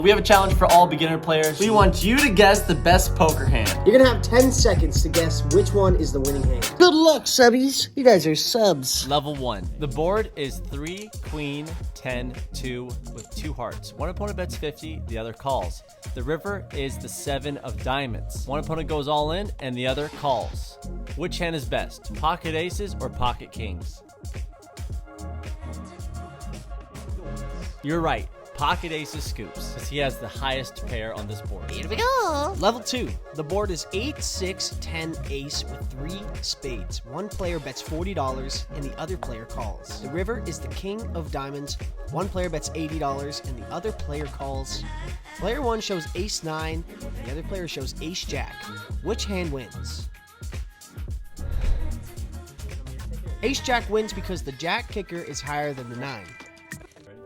We have a challenge for all beginner players. We want you to guess the best poker hand. You're gonna have 10 seconds to guess which one is the winning hand. Good luck, subbies. You guys are subs. Level 1. The board is 3, queen, 10, 2 with 2 hearts. One opponent bets 50, the other calls. The river is the 7 of diamonds. One opponent goes all in and the other calls. Which hand is best? Pocket aces or pocket kings? You're right. Pocket aces scoops, because he has the highest pair on this board. Here we go. Level 2. The board is 8, 6, 10, ace with 3 spades. One player bets $40 and the other player calls. The river is the king of diamonds. One player bets $80 and the other player calls. Player 1 shows ace 9, and the other player shows ace jack. Which hand wins? Ace jack wins because the jack kicker is higher than the 9.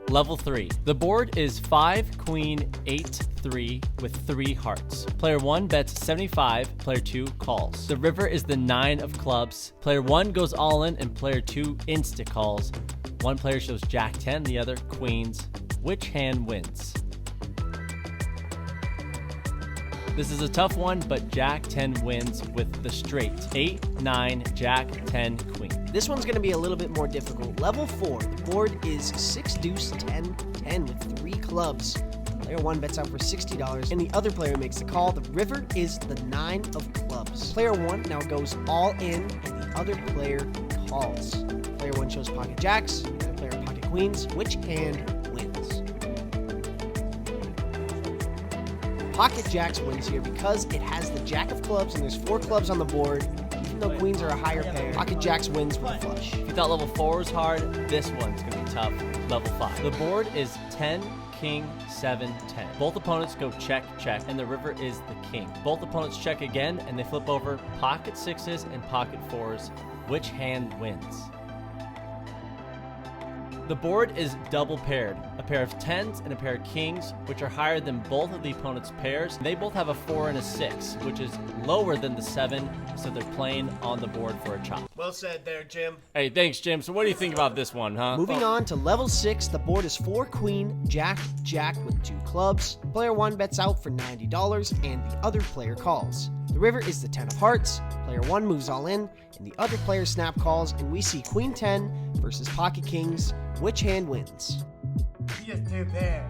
Level 3. The board is 5, queen, 8, 3 with 3 hearts. Player 1 bets 75, player 2 calls. The river is the 9 of clubs. Player 1 goes all in and player 2 insta calls. One player shows jack 10, the other queens. Which hand wins? This is a tough one, but jack 10 wins with the straight. 8, 9, jack 10, queen. This one's going to be a little bit more difficult. Level 4. The board is 6, deuce, 10, 10 with 3 clubs. Player 1 bets out for $60 and the other player makes the call. The river is the 9 of clubs. Player 1 now goes all in and the other player calls. Player 1 shows pocket jacks, the other player pocket queens. Which hand wins? Pocket jacks wins here because it has the jack of clubs and there's 4 clubs on the board. Even though queens are a higher pair, pocket jacks wins with a flush. If you thought level 4 was hard, this one's going to be tough. Level 5. The board is 10, king, 7, 10. Both opponents go check, check, and the river is the king. Both opponents check again, and they flip over pocket 6s and pocket 4s. Which hand wins? The board is double paired, a pair of 10s and a pair of kings, which are higher than both of the opponent's pairs. They both have a 4 and a 6, which is lower than the 7, so they're playing on the board for a chop. Well said there, Jim. Hey, thanks, Jim. So what do you think about this one, huh? Moving on to level 6, the board is 4 queen, jack, jack with 2 clubs. Player 1 bets out for $90 and the other player calls. The river is the 10 of hearts. Player 1 moves all in and the other player snap calls, and we see queen 10 versus pocket kings. Which hand wins? You're too bad.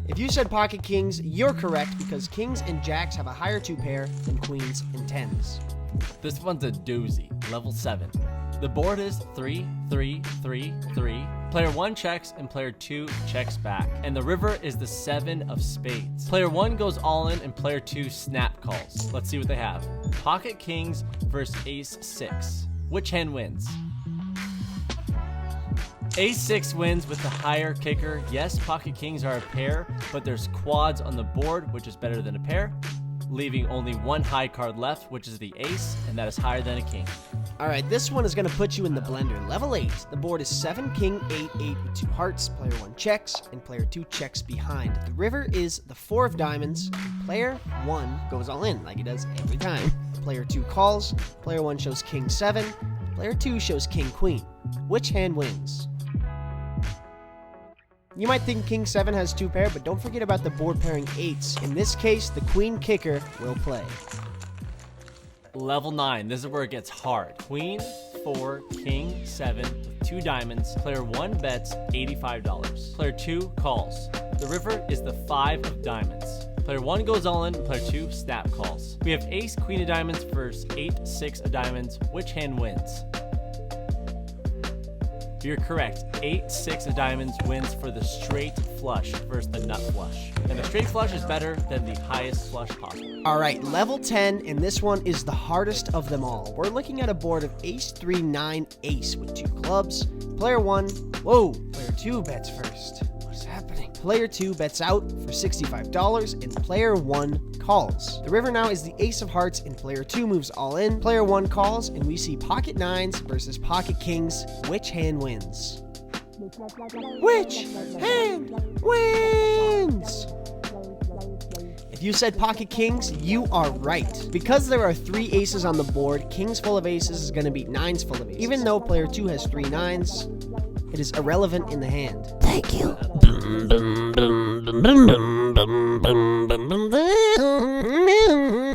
If you said pocket kings, you're correct because kings and jacks have a higher 2 pair than queens and 10s. This one's a doozy. Level 7. The board is 3, 3, 3, 3. Player 1 checks and player 2 checks back. And the river is the 7 of spades. Player 1 goes all in and player 2 snap calls. Let's see what they have. Pocket kings versus ace 6. Which hand wins? Ace 6 wins with the higher kicker. Yes, pocket kings are a pair, but there's quads on the board, which is better than a pair, leaving only one high card left, which is the ace, and that is higher than a king. Alright, this one is going to put you in the blender. Level 8. The board is 7, king, 8, 8 with 2 hearts. Player 1 checks, and player 2 checks behind. The river is the 4 of diamonds. Player 1 goes all in, like he does every time. Player 2 calls. Player 1 shows king 7. Player 2 shows king queen. Which hand wins? You might think king 7 has 2 pair, but don't forget about the board pairing 8s. In this case, the queen kicker will play. Level 9. This is where it gets hard. Queen, 4, king, 7 with 2 diamonds. Player 1 bets $85. Player 2 calls. The river is the 5 of diamonds. Player 1 goes all in and player 2 snap calls. We have ace, queen of diamonds versus 8, 6 of diamonds. Which hand wins? You're correct. 8, 6 of diamonds wins for the straight flush versus the nut flush. And the straight flush is better than the highest flush possible. Alright, level 10, and this one is the hardest of them all. We're looking at a board of ace 3, 9, ace with 2 clubs. Player 1, whoa, player 2 bets first. What's happening? Player 2 bets out for $65, and player 1 calls. The river now is the ace of hearts, and player 2 moves all in. Player 1 calls, and we see pocket 9s versus pocket kings. Which hand wins? Which hand wins? If you said pocket kings, you are right. Because there are 3 aces on the board, kings full of aces is going to beat 9s full of aces. Even though player 2 has 3 9s, it is irrelevant in the hand. Thank you.